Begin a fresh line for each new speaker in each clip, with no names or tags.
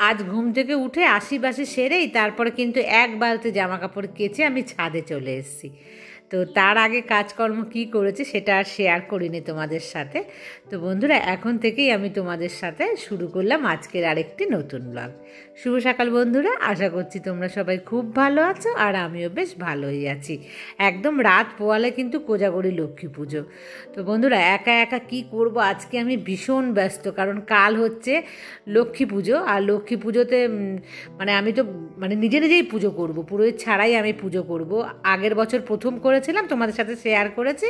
আজ ঘুম থেকে উঠে আশিবাসি সেরেই তারপরে কিন্তু এক বালতি জামা কাপড় কেচে আমি ছাদে চলে এসেছি। তো তার আগে কাজকর্ম কি করেছি সেটা আর শেয়ার করিনি তোমাদের সাথে। তো বন্ধুরা, এখন থেকেই আমি তোমাদের সাথে শুরু করলাম আজকের আরেকটি নতুন ব্লগ। শুভ সকাল বন্ধুরা, আশা করছি তোমরা সবাই খুব ভালো আছো আর আমিও বেশ ভালোই আছি। একদম রাত পোয়ালে কিন্তু কোজাগরি লক্ষ্মী পুজো। তো বন্ধুরা, একা একা কি করব, আজকে আমি ভীষণ ব্যস্ত, কারণ কাল হচ্ছে লক্ষ্মী পুজো। আর লক্ষ্মী পুজোতে মানে আমি তো নিজে নিজেই পুজো করব, পুরোহিত ছাড়াই আমি পুজো করব। আগের বছর প্রথম করেছিলাম, তোমাদের সাথে শেয়ার করেছি,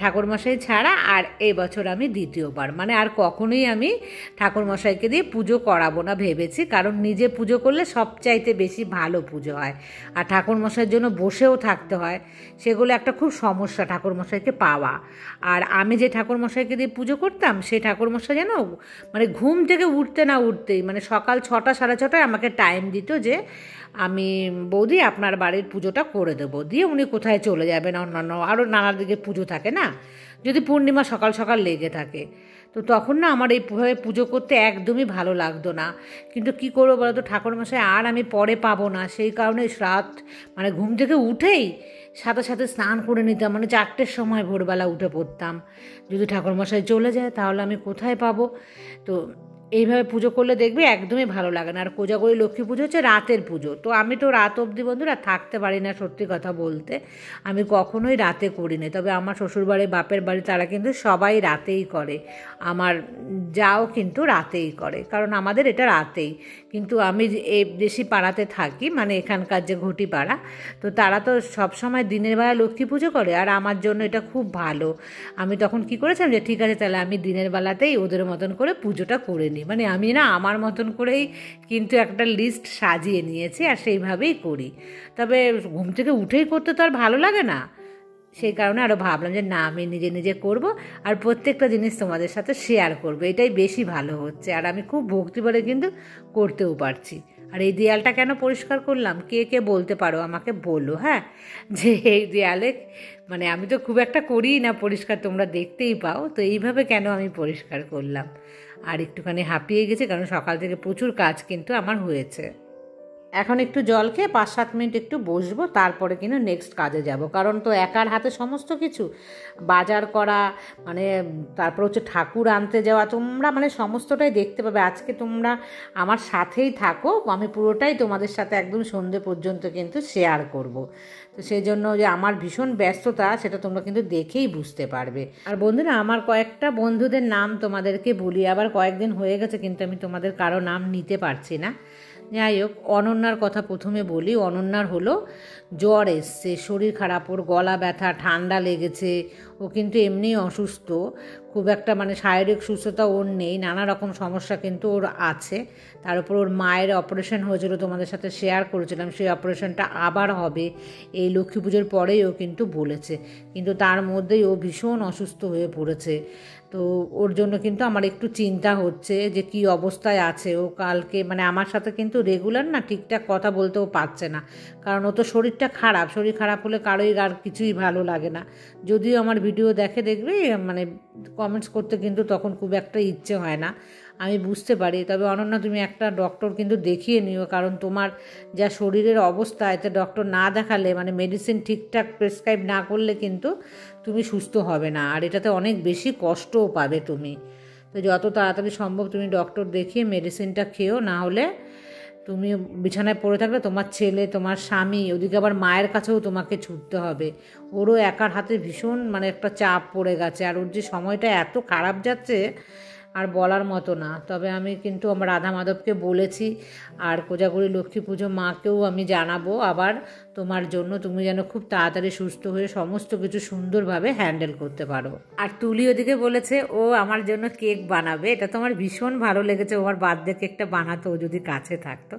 ঠাকুরমশাই ছাড়া। আর এই বছর আমি দ্বিতীয়বার, আর কখনোই আমি ঠাকুরমশাইকে দিয়ে পুজো করাবো না ভেবেছি, কারণ নিজে পুজো করলে সবচাইতে বেশি ভালো পুজো হয়। আর ঠাকুরমশাইয়ের জন্য বসেও থাকতে হয়, সেগুলো একটা খুব সমস্যা ঠাকুরমশাইকে পাওয়া। আর আমি যে ঠাকুরমশাইকে দিয়ে পুজো করতাম, সেই ঠাকুরমশাই যেন ঘুম থেকে উঠতে না উঠতেই সকাল 6টা 6:30টায় আমাকে টাইম দিত যে আমি বৌদি আপনার বাড়ির পুজোটা করে দেবো, দিয়ে উনি কোথায় চলে যাবেন, অন্যান্য আরও নানা দিকে পুজো থাকে না, যদি পূর্ণিমা সকাল সকাল লেগে থাকে। তো তখন না আমার এইভাবে পুজো করতে একদমই ভালো লাগতো না। কিন্তু কী করবো বলো তো, ঠাকুরমশাই আর আমি পরে পাবো না, সেই কারণে রাত ঘুম থেকে উঠেই সাথে সাথে স্নান করে নিতাম, 4টের সময় ভোরবেলা উঠে পড়তাম। যদি ঠাকুরমশাই চলে যায় তাহলে আমি কোথায় পাবো। তো এইভাবে পুজো করলে দেখবি একদমই ভালো লাগে না। আর কোজাগরি লক্ষ্মী পুজো হচ্ছে রাতের পুজো, তো আমি তো রাত অবধি বন্ধুরা থাকতে পারি না। সত্যি কথা বলতে আমি কখনোই রাতে করিনি, তবে আমার শ্বশুরবাড়ি বাপের বাড়ি তারা কিন্তু সবাই রাতেই করে, আমার যাও কিন্তু রাতেই করে, কারণ আমাদের এটা রাতেই। কিন্তু আমি এই দেশি পাড়াতে থাকি, এখানকার যে ঘটি পাড়া, তো তারা তো সবসময় দিনের বেলা লক্ষ্মী পুজো করে। আর আমার জন্য এটা খুব ভালো। আমি তখন কি করেছিলাম যে ঠিক আছে তাহলে আমি দিনের বেলাতেই ওদের মতন করে পুজোটা করে নিই, আমি না আমার মতন করেই কিন্তু একটা লিস্ট সাজিয়ে নিয়েছি আর সেইভাবেই করি। তবে ঘুম থেকে উঠেই করতে তো আর ভালো লাগে না, সেই কারণে আরও ভাবলাম যে না, আমি নিজে নিজে করব আর প্রত্যেকটা জিনিস তোমাদের সাথে শেয়ার করব, এটাই বেশি ভালো হচ্ছে। আর আমি খুব ভক্তিভরে কিন্তু করতেও পারছি। আর এই দেয়ালটা কেন পরিষ্কার করলাম, কে কে বলতে পারো আমাকে বলো, হ্যাঁ, যে এই দেয়ালে আমি তো খুব একটা করিই না পরিষ্কার, তোমরা দেখতেই পাও, তো এইভাবে কেন আমি পরিষ্কার করলাম। আর একটুখানি হাঁপিয়ে গেছে, কারণ সকাল থেকে প্রচুর কাজ কিন্তু আমার হয়েছে। এখন একটু জল খেয়ে 5-7 মিনিট একটু বসবো, তারপরে কিন্তু নেক্সট কাজে যাব, কারণ তো একার হাতে সমস্ত কিছু বাজার করা, তারপর হচ্ছে ঠাকুর আনতে যাওয়া, তোমরা সমস্তটাই দেখতে পাবে। আজকে তোমরা আমার সাথেই থাকো, আমি পুরোটাই তোমাদের সাথে একদম সন্ধ্যে পর্যন্ত কিন্তু শেয়ার করব। তো সেই জন্য যে আমার ভীষণ ব্যস্ততা সেটা তোমরা কিন্তু দেখেই বুঝতে পারবে। আর বন্ধুরা, আমার কয়েকটা বন্ধুদের নাম তোমাদেরকে বলি, আবার কয়েকদিন হয়ে গেছে কিন্তু আমি তোমাদের কারো নাম নিতে পারছি না। যাই হোক, অনন্যার কথা প্রথমে বলি। অনন্যার হলো জ্বর এসছে, শরীর খারাপ, ওর গলা ব্যথা, ঠান্ডা লেগেছে, ও কিন্তু এমনি অসুস্থ, খুব একটা শারীরিক সুস্থতা ওর নেই, নানা রকম সমস্যা কিন্তু ওর আছে। তার উপর ওর মায়ের অপারেশন হয়েছিল, তোমাদের সাথে শেয়ার করেছিলাম, সেই অপারেশনটা আবার হবে এই লক্ষ্মী পুজোর পরেই ও কিন্তু বলেছে। কিন্তু তার মধ্যেই ও ভীষণ অসুস্থ হয়ে পড়েছে। তো ওর জন্য কিন্তু আমার একটু চিন্তা হচ্ছে যে কি অবস্থায় আছে ও। কালকে আমার সাথে কিন্তু রেগুলার না ঠিকঠাক কথা বলতেও পারছে না, কারণ ও তো শরীরটা খারাপ, শরীর খারাপ হলে কারোই আর কিছুই ভালো লাগে না। যদিও আমার ভিডিও দেখবে কমেন্টস করতে কিন্তু তখন খুব একটা ইচ্ছে হয় না, আমি বুঝতে পারি। তবে অনন্যা, তুমি একটা ডক্টর কিন্তু দেখিয়ে নিও, কারণ তোমার যা শরীরের অবস্থা, এতে ডক্টর না দেখালে মেডিসিন ঠিকঠাক প্রেসক্রাইব না করলে কিন্তু তুমি সুস্থ হবে না, আর এটাতে অনেক বেশি কষ্টও পাবে তুমি। তো যত তাড়াতাড়ি সম্ভব তুমি ডক্টর দেখিয়ে মেডিসিনটা খেও, না হলে তুমি বিছানায় পড়ে থাকলে তোমার ছেলে, তোমার স্বামী, ওদিকে আবার মায়ের কাছেও তোমাকে ছুটতে হবে। ওরও একার হাতে ভীষণ একটা চাপ পড়ে গেছে, আর ওর যে সময়টা এত খারাপ যাচ্ছে আর বলার মতো না। তবে আমি কিন্তু আমার রাধা মাধবকে বলেছি, আর কোজাগরি লক্ষ্মী পুজো মাকেও আমি জানাবো আবার তোমার জন্য, তুমি যেন খুব তাড়াতাড়ি সুস্থ হয়ে সমস্ত কিছু সুন্দরভাবে হ্যান্ডেল করতে পারো। আর তুলি ওদিকে বলেছে ও আমার জন্য কেক বানাবে, এটা তো আমার ভীষণ ভালো লেগেছে। ওর বার্থডে কেকটা বানাতো ও যদি কাছে থাকতো।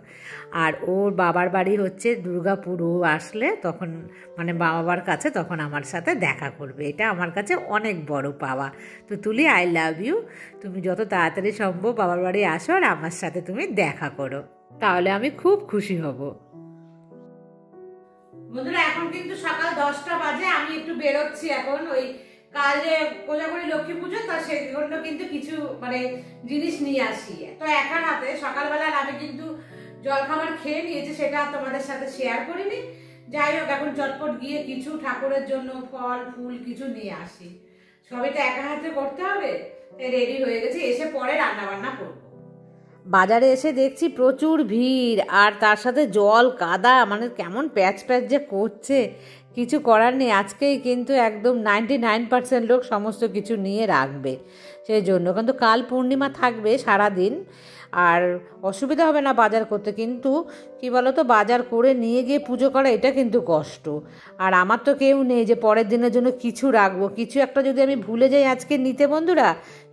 আর ওর বাবার বাড়ি হচ্ছে দুর্গাপুর, ও আসলে তখন বাবার কাছে তখন আমার সাথে দেখা করবে, এটা আমার কাছে অনেক বড় পাওয়া। তো তুলি, আই লাভ ইউ, তুমি যত তাড়াতাড়ি সম্ভব বাবার বাড়ি আসো আর আমার সাথে তুমি দেখা করো, তাহলে আমি খুব খুশি হব। বন্ধুরা, এখন কিন্তু সকাল 10টা বাজে, আমি একটু বেরোচ্ছি এখন ওই কাল যে কোজাগরি লক্ষ্মী পুজো, তা সেগুলো কিন্তু কিছু মানে জিনিস নিয়ে আসি। তো একা হাতে সকালবেলা আমি কিন্তু জলখাবার খেয়ে নিয়েছি, সেটা তোমাদের সাথে শেয়ার করিনি। যাই হোক, এখন চটপট গিয়ে কিছু ঠাকুরের জন্য ফল ফুল কিছু নিয়ে আসি। সবই তো একা হাতে করতে হবে। রেডি হয়ে গেছি, এসে পরে রান্না বান্না করবো। বাজারে এসে দেখছি প্রচুর ভিড়, আর তার সাথে জল কাদা, মানে কেমন প্যাচ প্যাচ যে করছে, কিছু করার নেই। আজকেই কিন্তু একদম 99% লোক সমস্ত কিছু নিয়ে রাখবে, সেই জন্য। কিন্তু কাল পূর্ণিমা থাকবে সারাদিন, আর অসুবিধা হবে না বাজার করতে। কিন্তু কি বলো তো, বাজার করে নিয়ে গিয়ে পুজো করা এটা কিন্তু কষ্ট। আর আমার তো কেউ নেই যে পরের দিনের জন্য কিছু রাখবো। কিছু একটা যদি আমি ভুলে যাই আজকে নিতে বন্ধুরা,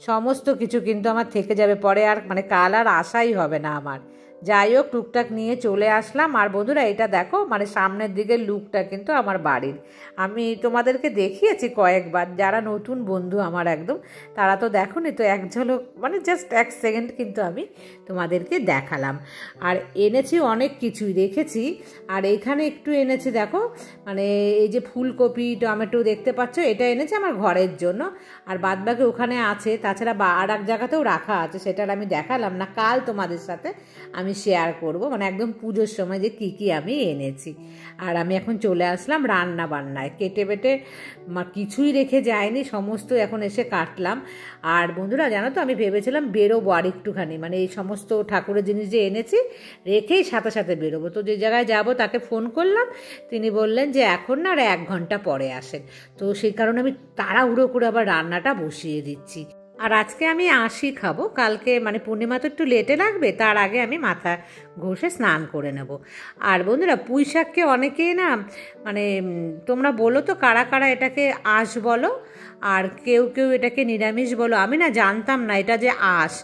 সমস্ত কিছু কিন্তু আমার থেকে যাবে পরে, আর মানে কাল আর আশাই হবে না আমার। যাই হোক, টুকটাক নিয়ে চলে আসলাম। আর বন্ধুরা এটা দেখো, মানে সামনের দিকের লুকটা কিন্তু আমার বাড়ির। আমি তোমাদেরকে দেখিয়েছি কয়েকবার, যারা নতুন বন্ধু আমার একদম, তারা তো দেখোনি। তো এক ঝলক মানে জাস্ট 1 সেকেন্ড কিন্তু আমি তোমাদেরকে দেখালাম। আর এনেছি অনেক কিছুই রেখেছি। আর এখানে একটু এনেছি দেখো, মানে এই যে ফুলকপি টমেটো দেখতে পাচ্ছ, এটা এনেছি আমার ঘরের জন্য। আর বাদবাকি ওখানে আছে, তাছাড়া আর এক জায়গাতেও রাখা আছে, সেটার আমি দেখালাম না। কাল তোমাদের সাথে আমি শেয়ার করব, মানে একদম পুজোর সময় যে কী কী আমি এনেছি। আর আমি এখন চলে আসলাম রান্না বান্নায়। কেটে বেটে কিছুই রেখে যায়নি, সমস্ত এখন এসে কাটলাম। আর বন্ধুরা জানো তো, আমি ভেবেছিলাম বেরোবো আর একটুখানি, মানে এই সমস্ত ঠাকুরের জিনিস যে এনেছি রেখেই সাথে সাথে বেরোবো। তো যে জায়গায় যাব তাকে ফোন করলাম, তিনি বললেন যে এখন না, আর 1 ঘন্টা পরে আসেন। তো সেই কারণে আমি তাড়াহুড়ো করে আবার রান্নাটা বসিয়ে দিচ্ছি। আর আজকে আমি আঁশই খাবো, কালকে মানে পূর্ণিমা তো একটু লেটে লাগবে, তার আগে আমি মাথা ঘষে স্নান করে নেব। আর বন্ধুরা, পুঁই শাককে অনেকেই না, মানে তোমরা বলো তো কারা কারা এটাকে আঁশ বলো, আর কেউ কেউ এটাকে নিরামিষ বলো। আমি না জানতাম না এটা যে আঁশ।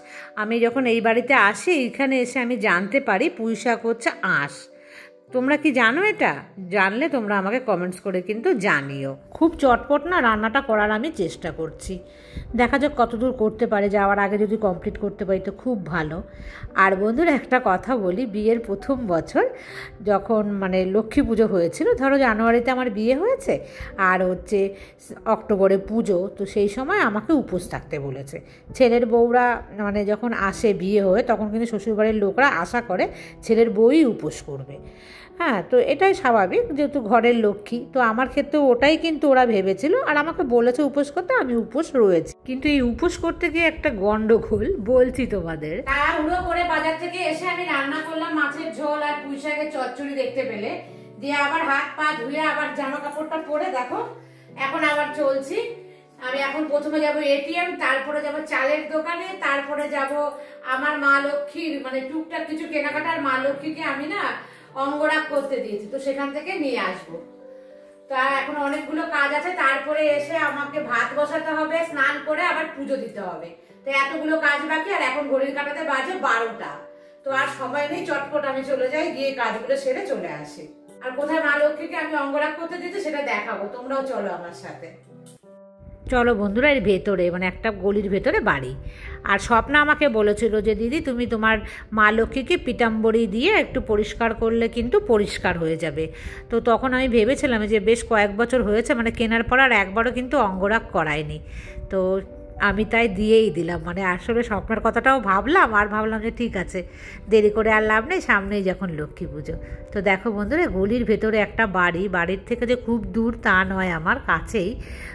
আমি যখন এই বাড়িতে আসি, এইখানে এসে আমি জানতে পারি পুঁই শাক হচ্ছে আঁশ। তোমরা কি জানো এটা? জানলে তোমরা আমাকে কমেন্টস করে কিন্তু জানিও। খুব চটপট না রান্নাটা করার আমি চেষ্টা করছি, দেখা যাক কতদূর করতে পারে। যাওয়ার আগে যদি কমপ্লিট করতে পারি তো খুব ভালো। আর বন্ধুরা একটা কথা বলি, বিয়ের প্রথম বছর যখন মানে লক্ষ্মী পুজো হয়েছিল, ধরো জানুয়ারিতে আমার বিয়ে হয়েছে, আর হচ্ছে অক্টোবরে পুজো, তো সেই সময় আমাকে উপোস থাকতে বলেছে। ছেলের বউরা মানে যখন আসে বিয়ে হয়ে, তখন কিন্তু শ্বশুরবাড়ির লোকরা আশা করে ছেলের বউই উপোস করবে। হ্যাঁ, তো এটাই স্বাভাবিক, যেহেতু ঘরের লক্ষ্মী। তো আমার ক্ষেত্রেও ওটাই কিন্তু ওরা ভেবেছিল, আর আমাকে বলেছে উপোস করতে, আমি উপোস রয়েছি। কিন্তু এই উপোস করতে গিয়ে একটা গন্ডগোল বলছি তোমাদের। তাড়াহুড়ো করে বাজার থেকে এসে আমি রান্না করলাম মাছের ঝোল আর পুঁই শাকের চচ্চড়ি দেখতে পেলে, দিয়ে আবার হাত পা ধুয়ে আবার জামা কাপড়টা পরে দেখো এখন আবার চলছি। আমি এখন প্রথমে যাব এটিএম, তারপরে যাব চালের দোকানে, তারপরে যাব আমার মা লক্ষ্মীর মানে টুকটাক কিছু কেনাকাটার। মা লক্ষ্মীকে আমি না অঙ্গরাগ করতে দিয়েছি, তো সেখান থেকে নিয়ে আসবো। তা এখন অনেকগুলো কাজ আছে, তারপরে এসে আমাকে ভাত বসাতে হবে, স্নান করে আবার পুজো দিতে হবে। তো এতগুলো কাজ বাকি, আর এখন ঘড়ির কাঁটাতে বাজে 12টা। তো আর সময় নেই, চটপট আমি চলে যাই, গিয়ে কাজগুলো সেরে চলে আসি। আর কোথায় মা লক্ষ্মীকে আমি অঙ্গরাগ করতে দিয়েছি সেটা দেখাবো, তোমরাও চলো আমার সাথে। চলো বন্ধুরা, এর ভেতরে মানে একটা গলির ভেতরে বাড়ি। আর স্বপ্না আমাকে বলেছিল যে দিদি তুমি তোমার মা লক্ষ্মীকে পিতাম্বরী দিয়ে একটু পরিষ্কার করলে কিন্তু পরিষ্কার হয়ে যাবে। তো তখন আমি ভেবেছিলাম যে বেশ কয়েক বছর হয়েছে, মানে কেনার পর আর একবারও কিন্তু অঙ্গরাগ করায়নি। তো আমি তাই দিয়েই দিলাম, মানে আসলে স্বপ্নের কথাটাও ভাবলাম, আর ভাবলাম যে ঠিক আছে, দেরি করে আর লাভ নেই, সামনেই যখন লক্ষ্মী পুজো। তো দেখো বন্ধুরা, গলির ভেতরে একটা বাড়ি, বাড়ির থেকে যে খুব দূর তা নয়, আমার কাছেই।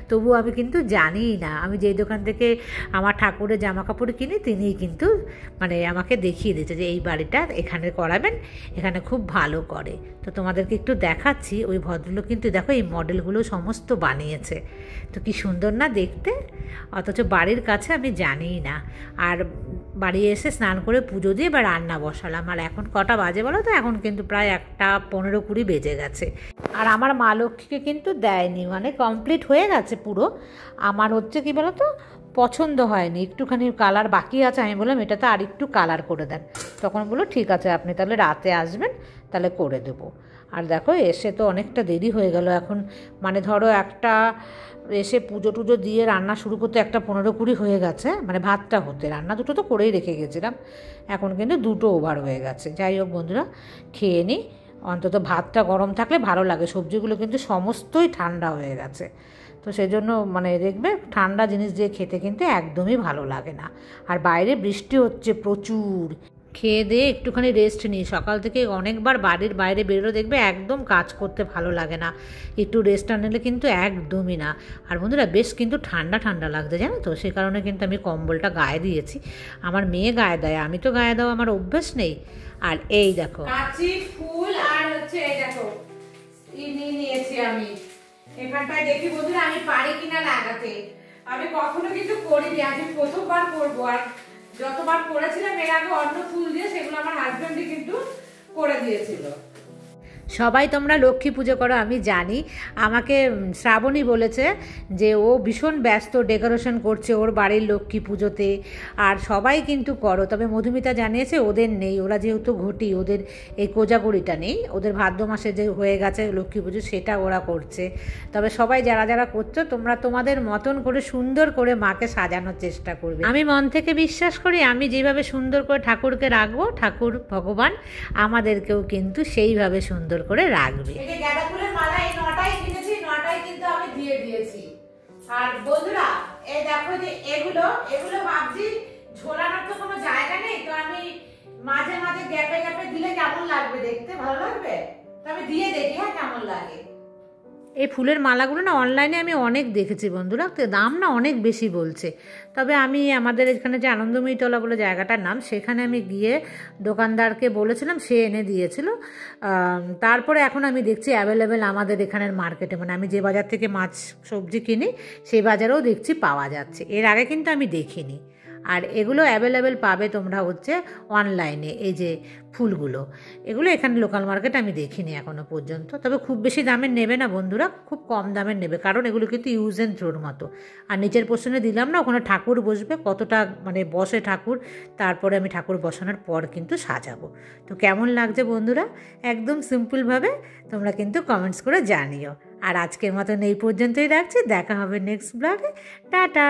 তবু আমি কিন্তু জানিই না, আমি যেই দোকান থেকে আমার ঠাকুরের জামা কাপড় কিনি, তিনিই কিন্তু মানে আমাকে দেখিয়ে দিয়েছে যে এই বাড়িটা এখানে করাবেন, এখানে খুব ভালো করে। তো তোমাদেরকে একটু দেখাচ্ছি, ওই ভদ্রলোক কিন্তু দেখো এই মডেলগুলো সমস্ত বানিয়েছে। তো কি সুন্দর না দেখতে, অথচ বাড়ির কাছে আমি জানিই না। আর বাড়ি এসে স্নান করে পুজো দিয়ে এবার রান্না বসালাম। আর এখন কটা বাজে বলো তো? এখন কিন্তু প্রায় 1:15-20 বেজে গেছে। আর আমার মা লক্ষ্মীকে কিন্তু দেয়নি, মানে কমপ্লিট হয়ে গেছে পুরো। আমার হচ্ছে কি বলো তো, পছন্দ হয়নি, একটুখানি কালার বাকি আছে। আমি বললাম এটাতে আর একটু কালার করে দেন। তখন বললো ঠিক আছে, আপনি তাহলে রাতে আসবেন, তাহলে করে দেবো। আর দেখো এসে তো অনেকটা দেরি হয়ে গেল এখন, মানে ধরো একটা এসে পুজো টুজো দিয়ে রান্না শুরু করতে 1:15-20 হয়ে গেছে, মানে ভাতটা হতে। রান্না দুটো তো করেই রেখে গেছিলাম, এখন কিন্তু 2টো ওভার হয়ে গেছে। যাই হোক বন্ধুরা, খেয়ে নিই, অন্তত ভাতটা গরম থাকলে ভালো লাগে। সবজিগুলো কিন্তু সমস্তই ঠান্ডা হয়ে গেছে। তো তো সেজন্য মানে দেখবে ঠান্ডা জিনিস দিয়ে খেতে কিন্তু একদমই ভালো লাগে না। আর বাইরে বৃষ্টি হচ্ছে প্রচুর, খেয়ে দিয়ে একটুখানি রেস্ট নিই। সকাল থেকে অনেকবার বাড়ির বাইরে বেরোলে দেখবে একদম কাজ করতে ভালো লাগে না, একটু রেস্ট না নিলে কিন্তু একদমই না। আর বন্ধুরা বেশ কিন্তু ঠান্ডা ঠান্ডা লাগছে জানো তো, সে কারণে কিন্তু আমি কম্বলটা গায়ে দিয়েছি। আমার মেয়ে গায়ে দেয়, আমি তো গায়ে দেওয়া আমার অভ্যেস নেই। আর এই দেখো কাঁচি ফুল আর হচ্ছে এই দেখো নিয়েছি আমি এখানটায়, দেখি বন্ধুরা আমি পারি কিনা লাগাতে। আমি কখনো কিন্তু করিনি, আমি প্রথমবার করবো। আর যতবার করেছিলাম এর আগে অন্য ফুল দিয়ে, সেগুলো আমার হাজবেন্ডই কিন্তু করে দিয়েছিল। সবাই তোমরা লক্ষ্মী পুজো করো আমি জানি, আমাকে শ্রাবণী বলেছে যে ও ভীষণ ব্যস্ত ডেকোরেশন করছে ওর বাড়ির লক্ষ্মী পুজোতে, আর সবাই কিন্তু করো। তবে মধুমিতা জানিয়েছে ওদের নেই, ওরা যেহেতু ঘটি ওদের এই কোজাগরিটা নেই, ওদের ভাদ্র মাসে যে হয়ে গেছে লক্ষ্মী পুজো সেটা ওরা করছে। তবে সবাই যারা যারা করছো তোমরা তোমাদের মতন করে সুন্দর করে মাকে সাজানোর চেষ্টা করবে। আমি মন থেকে বিশ্বাস করি আমি যেভাবে সুন্দর করে ঠাকুরকে রাখবো, ঠাকুর ভগবান আমাদেরকেও কিন্তু সেইভাবে সুন্দর করে রাখবে। এই যে গাঁদা ফুলের মালা এই 9টাই কিনেছি, 9টাই কিন্তু আমি দিয়ে দিয়েছি। আর বন্ধুরা এই দেখো যে এগুলো ভাবছি ঝোলানোর তো কোনো জায়গা নেই, তো আমি মাঝে মাঝে গ্যাপে গ্যাপে দিলে কেমন লাগবে দেখতে, ভালো লাগবে তো আমি দিয়ে দেখি হ্যাঁ কেমন লাগে। এই ফুলের মালাগুলো না অনলাইনে আমি অনেক দেখেছি বন্ধুরা, তো দাম না অনেক বেশি বলছে। তবে আমি আমাদের এখানে যে আনন্দময়ীতলা বলে জায়গাটার নাম, সেখানে আমি গিয়ে দোকানদারকে বলেছিলাম, সে এনে দিয়েছিল। তারপরে এখন আমি দেখছি অ্যাভেলেবেল আমাদের এখানের মার্কেটে, মানে আমি যে বাজার থেকে মাছ সবজি কিনি সেই বাজারেও দেখছি পাওয়া যাচ্ছে, এর আগে কিন্তু আমি দেখিনি। আর এগুলো অ্যাভেলেবেল পাবে তোমরা হচ্ছে অনলাইনে, এই যে ফুলগুলো এগুলো এখানে লোকাল মার্কেটে আমি দেখিনি এখনও পর্যন্ত। তবে খুব বেশি দামের নেবে না বন্ধুরা, খুব কম দামের নেবে, কারণ এগুলো কিন্তু ইউজ অ্যান্ড থ্রোর মতো। আর নিচের পোর্শনে দিলাম না, ওখানে ঠাকুর বসবে, কতটা মানে বসে ঠাকুর, তারপরে আমি ঠাকুর বসানোর পর কিন্তু সাজাবো। তো কেমন লাগছে বন্ধুরা, একদম সিম্পলভাবে তোমরা কিন্তু কমেন্টস করে জানিও। আর আজকের মতন এই পর্যন্তই রাখছি, দেখা হবে নেক্সট ব্লগে, টাটা।